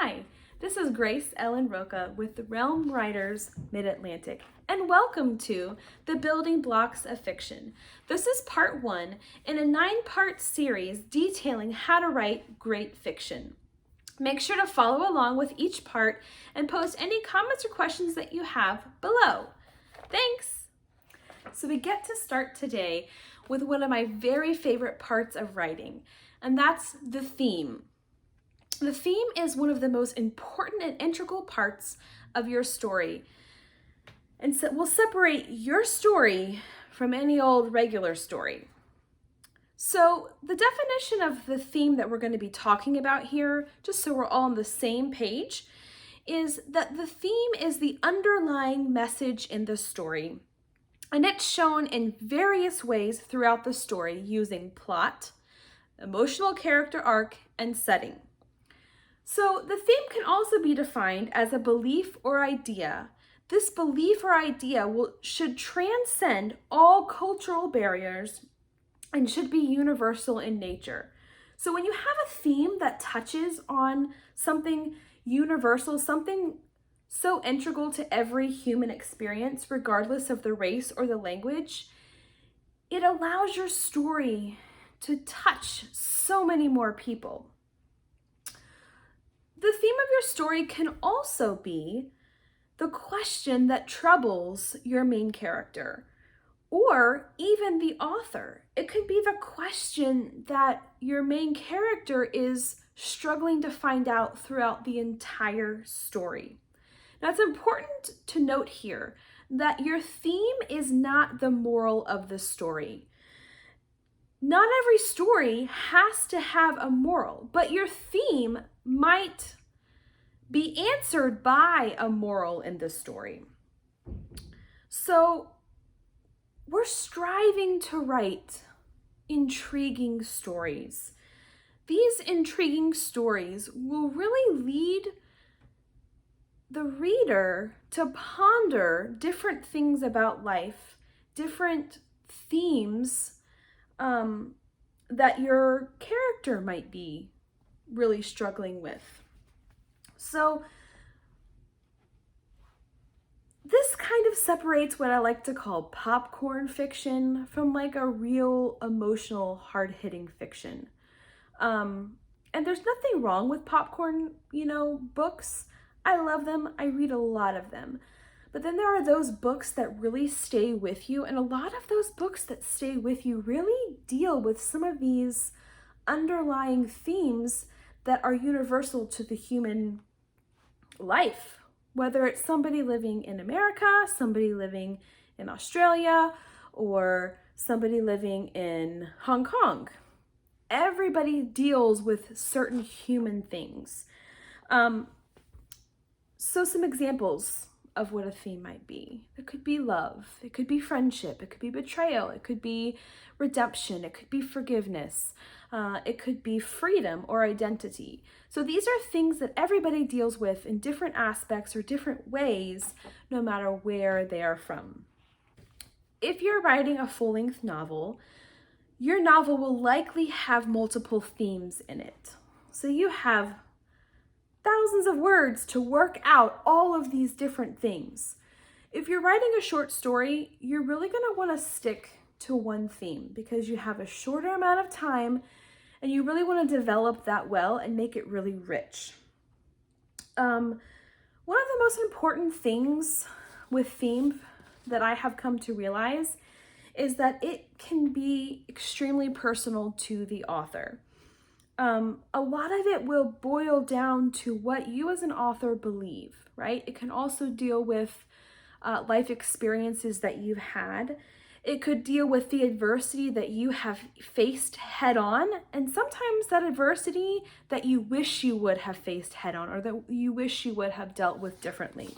Hi, this is Grace Ellen Roca with the Realm Writers Mid-Atlantic, and welcome to The Building Blocks of Fiction. This is part 1 in a 9-part series detailing how to write great fiction. Make sure to follow along with each part and post any comments or questions that you have below. Thanks! So we get to start today with one of my very favorite parts of writing, and that's the theme. The theme is one of the most important and integral parts of your story, and so will separate your story from any old regular story. So the definition of the theme that we're going to be talking about here, just so we're all on the same page, is that the theme is the underlying message in the story, and it's shown in various ways throughout the story using plot, emotional character arc, and setting. So the theme can also be defined as a belief or idea. This belief or idea should transcend all cultural barriers and should be universal in nature. So when you have a theme that touches on something universal, something so integral to every human experience, regardless of the race or the language, it allows your story to touch so many more people. The theme of your story can also be the question that troubles your main character, or even the author. It could be the question that your main character is struggling to find out throughout the entire story. Now, it's important to note here that your theme is not the moral of the story. Not every story has to have a moral, but your theme might be answered by a moral in the story. So we're striving to write intriguing stories. These intriguing stories will really lead the reader to ponder different things about life, different themes that your character might be really struggling with. So this kind of separates what I like to call popcorn fiction from like a real emotional, hard-hitting fiction. And there's nothing wrong with popcorn, books. I love them. I read a lot of them. But then there are those books that really stay with you, and a lot of those books that stay with you really deal with some of these underlying themes that are universal to the human life, whether it's somebody living in America, somebody living in Australia, or somebody living in Hong Kong. Everybody deals with certain human things. So some examples of what a theme might be. It could be love, it could be friendship, it could be betrayal, it could be redemption, it could be forgiveness, it could be freedom or identity. So these are things that everybody deals with in different aspects or different ways, no matter where they are from. If you're writing a full-length novel, your novel will likely have multiple themes in it. So you have thousands of words to work out all of these different things. If you're writing a short story, you're really going to want to stick to one theme because you have a shorter amount of time and you really want to develop that well and make it really rich. One of the most important things with theme that I have come to realize is that it can be extremely personal to the author. A lot of it will boil down to what you as an author believe, right? It can also deal with life experiences that you've had. It could deal with the adversity that you have faced head on, and sometimes that adversity that you wish you would have faced head on or that you wish you would have dealt with differently.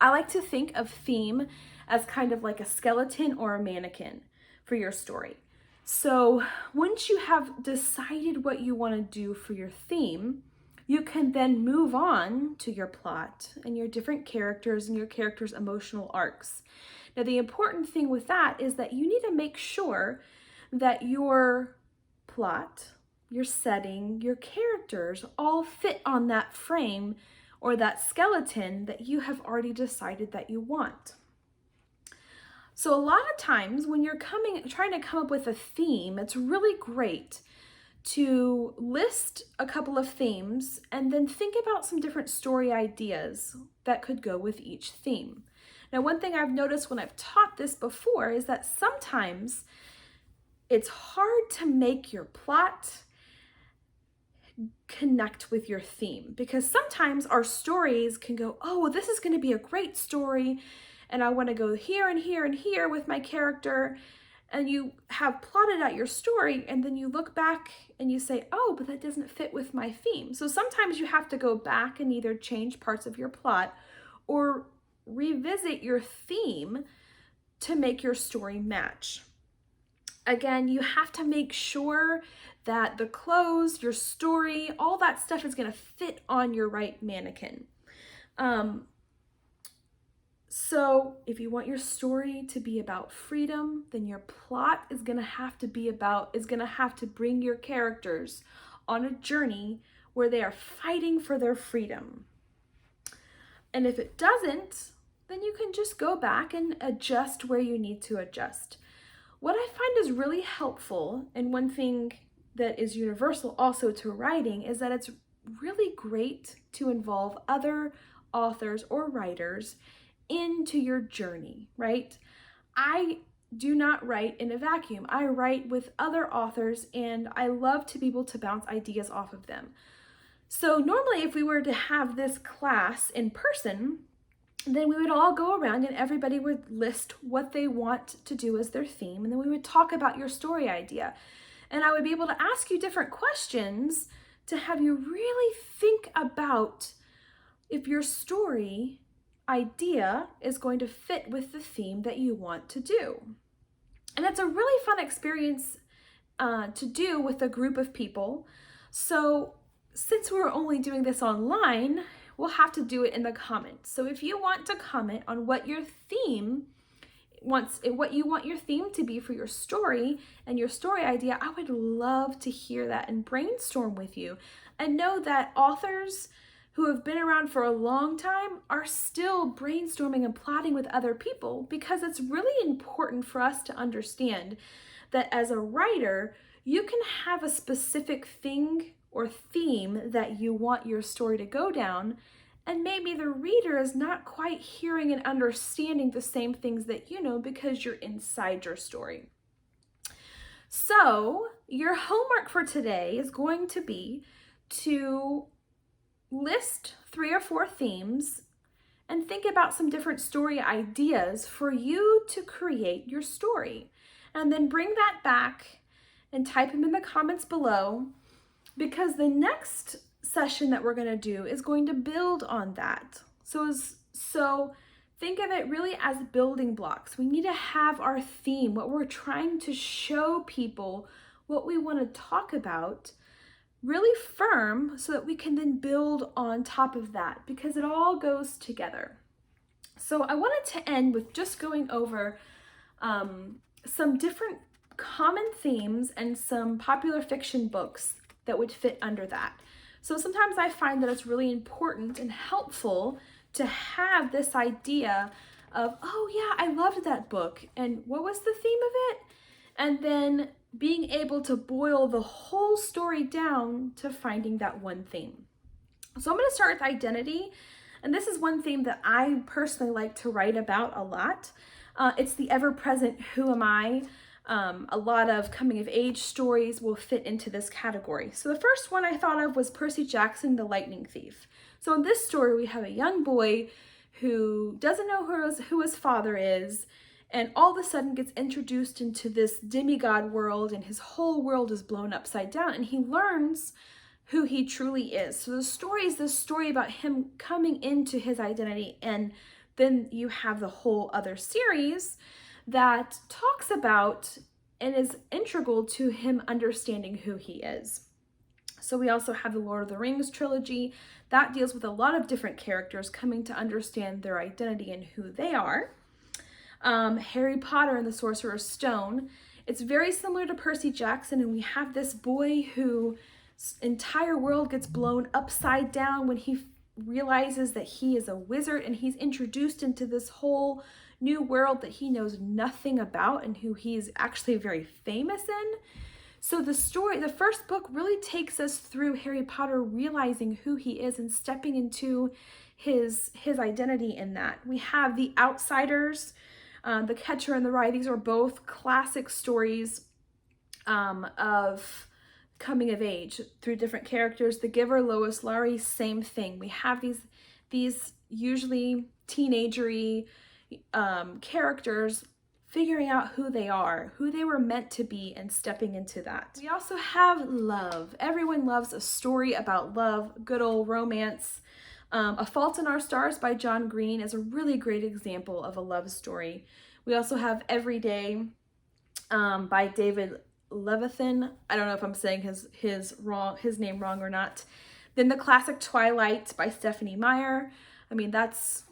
I like to think of theme as kind of like a skeleton or a mannequin for your story. So once you have decided what you want to do for your theme, you can then move on to your plot and your different characters and your characters' emotional arcs. Now, the important thing with that is that you need to make sure that your plot, your setting, your characters all fit on that frame or that skeleton that you have already decided that you want. So a lot of times when you're trying to come up with a theme, it's really great to list a couple of themes and then think about some different story ideas that could go with each theme. Now, one thing I've noticed when I've taught this before is that sometimes it's hard to make your plot connect with your theme, because sometimes our stories can go, oh, well, this is going to be a great story and I want to go here and here and here with my character. And you have plotted out your story and then you look back and you say, oh, but that doesn't fit with my theme. So sometimes you have to go back and either change parts of your plot or revisit your theme to make your story match. Again, you have to make sure that the clothes, your story, all that stuff is going to fit on your right mannequin. So if you want your story to be about freedom, then your plot is going to have to bring your characters on a journey where they are fighting for their freedom. And if it doesn't, then you can just go back and adjust where you need to adjust. What I find is really helpful, and one thing that is universal also to writing, is that it's really great to involve other authors or writers into your journey, right? I do not write in a vacuum. I write with other authors and I love to be able to bounce ideas off of them. So normally if we were to have this class in person, then we would all go around and everybody would list what they want to do as their theme, and then we would talk about your story idea. And I would be able to ask you different questions to have you really think about if your story idea is going to fit with the theme that you want to do. And it's a really fun experience to do with a group of people. So since we're only doing this online, we'll have to do it in the comments. So if you want to comment on what your theme what you want your theme to be for your story and your story idea, I would love to hear that and brainstorm with you. And know that authors who have been around for a long time are still brainstorming and plotting with other people, because it's really important for us to understand that as a writer, you can have a specific thing or theme that you want your story to go down, and maybe the reader is not quite hearing and understanding the same things that you know because you're inside your story. So your homework for today is going to be to list 3 or 4 themes and think about some different story ideas for you to create your story. And then bring that back and type them in the comments below, because the next session that we're going to do is going to build on that. So think of it really as building blocks. We need to have our theme, what we're trying to show people, what we want to talk about, really firm so that we can then build on top of that, because it all goes together. So I wanted to end with just going over some different common themes and some popular fiction books that would fit under that. So sometimes I find that it's really important and helpful to have this idea of, oh yeah, I loved that book, and what was the theme of it? And then being able to boil the whole story down to finding that one theme. So I'm going to start with identity, and this is one theme that I personally like to write about a lot. It's the ever-present who am I. A lot of coming-of-age stories will fit into this category. So the first one I thought of was Percy Jackson, the Lightning Thief. So in this story, we have a young boy who doesn't know who his father is, and all of a sudden gets introduced into this demigod world, and his whole world is blown upside down, and he learns who he truly is. So the story is this story about him coming into his identity, and then you have the whole other series that talks about and is integral to him understanding who he is. So we also have the Lord of the Rings trilogy that deals with a lot of different characters coming to understand their identity and who they are. Harry Potter and the Sorcerer's Stone It's very similar to Percy Jackson, and we have this boy whose entire world gets blown upside down when he realizes that he is a wizard, and he's introduced into this whole new world that he knows nothing about and who he's actually very famous in. So the story, the first book really takes us through Harry Potter realizing who he is and stepping into his identity in that. We have The Outsiders, The Catcher in the Rye. These are both classic stories of coming of age through different characters. The Giver, Lois Lowry, same thing. We have these usually teenagery characters figuring out who they are, who they were meant to be, and stepping into that. We also have love. Everyone loves a story about love, good old romance. A Fault in Our Stars by John Green is a really great example of a love story. We also have Everyday by David Levithan. I don't know if I'm saying his name wrong or not. Then the classic Twilight by Stephanie Meyer. I mean, that's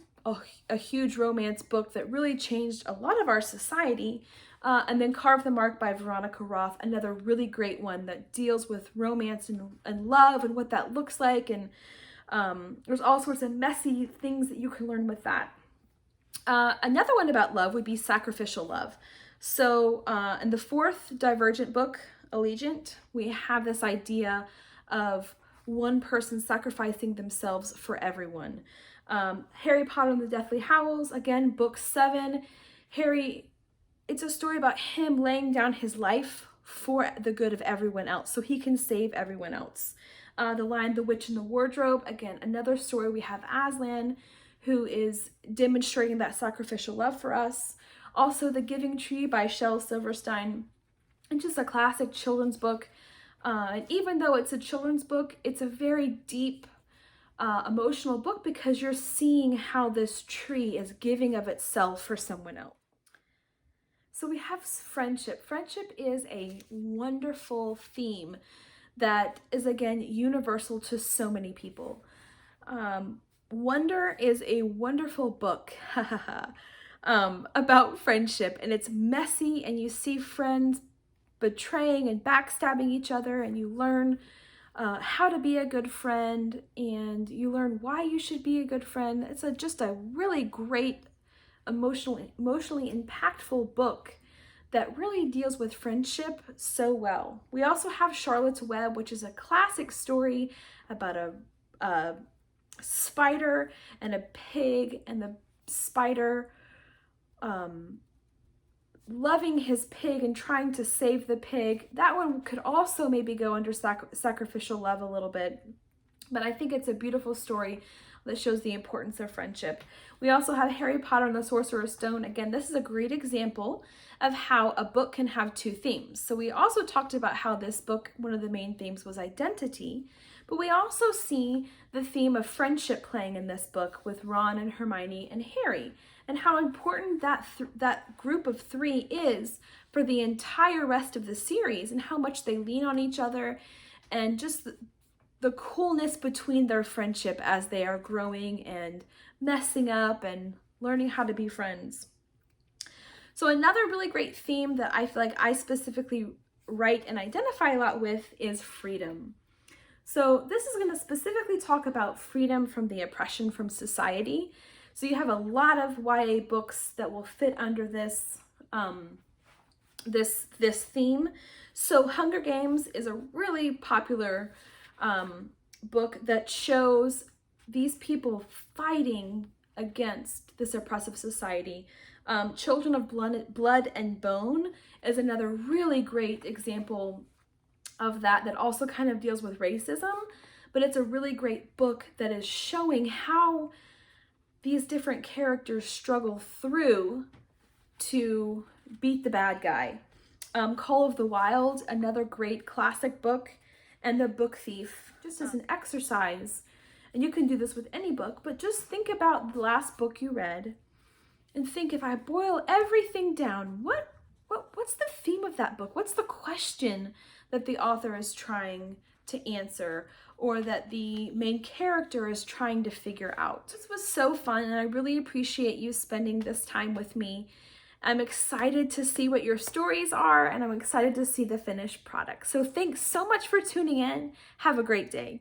a huge romance book that really changed a lot of our society. And then Carve the Mark by Veronica Roth, another really great one that deals with romance and love and what that looks like. And there's all sorts of messy things that you can learn with that. Another one about love would be Sacrificial Love. So in the fourth Divergent book, Allegiant, we have this idea of one person sacrificing themselves for everyone. Harry Potter and the Deathly Hallows, again, book 7. It's a story about him laying down his life for the good of everyone else, so he can save everyone else. The Lion, the Witch, and the Wardrobe, again, another story. We have Aslan, who is demonstrating that sacrificial love for us. Also, The Giving Tree by Shel Silverstein, and just a classic children's book. And even though it's a children's book, it's a very deep, emotional book because you're seeing how this tree is giving of itself for someone else. So we have friendship. Friendship is a wonderful theme that is, again, universal to so many people. Wonder is a wonderful book about friendship, and it's messy, and you see friends betraying and backstabbing each other, and you learn how to be a good friend, and you learn why you should be a good friend. It's just a really great, emotionally impactful book that really deals with friendship so well. We also have Charlotte's Web, which is a classic story about a spider and a pig, and the spider loving his pig and trying to save the pig. That one could also maybe go under sacrificial love a little bit, but I think it's a beautiful story that shows the importance of friendship. We also have Harry Potter and the Sorcerer's Stone. Again, this is a great example of how a book can have two themes. So we also talked about how this book, one of the main themes was identity, but we also see the theme of friendship playing in this book with Ron and Hermione and Harry, and how important that group of 3 is for the entire rest of the series, and how much they lean on each other, and just the coolness between their friendship as they are growing and messing up and learning how to be friends. So another really great theme that I feel like I specifically write and identify a lot with is freedom. So this is going to specifically talk about freedom from the oppression from society. So you have a lot of YA books that will fit under this this theme. So Hunger Games is a really popular book that shows these people fighting against this oppressive society. Children of Blood and Bone is another really great example of that also kind of deals with racism, but it's a really great book that is showing how these different characters struggle through to beat the bad guy. Call of the Wild, another great classic book, and The Book Thief, just as an exercise. And you can do this with any book, but just think about the last book you read and think, if I boil everything down, what's the theme of that book? What's the question that the author is trying to answer, or that the main character is trying to figure out? This was so fun, and I really appreciate you spending this time with me. I'm excited to see what your stories are, and I'm excited to see the finished product. So thanks so much for tuning in. Have a great day.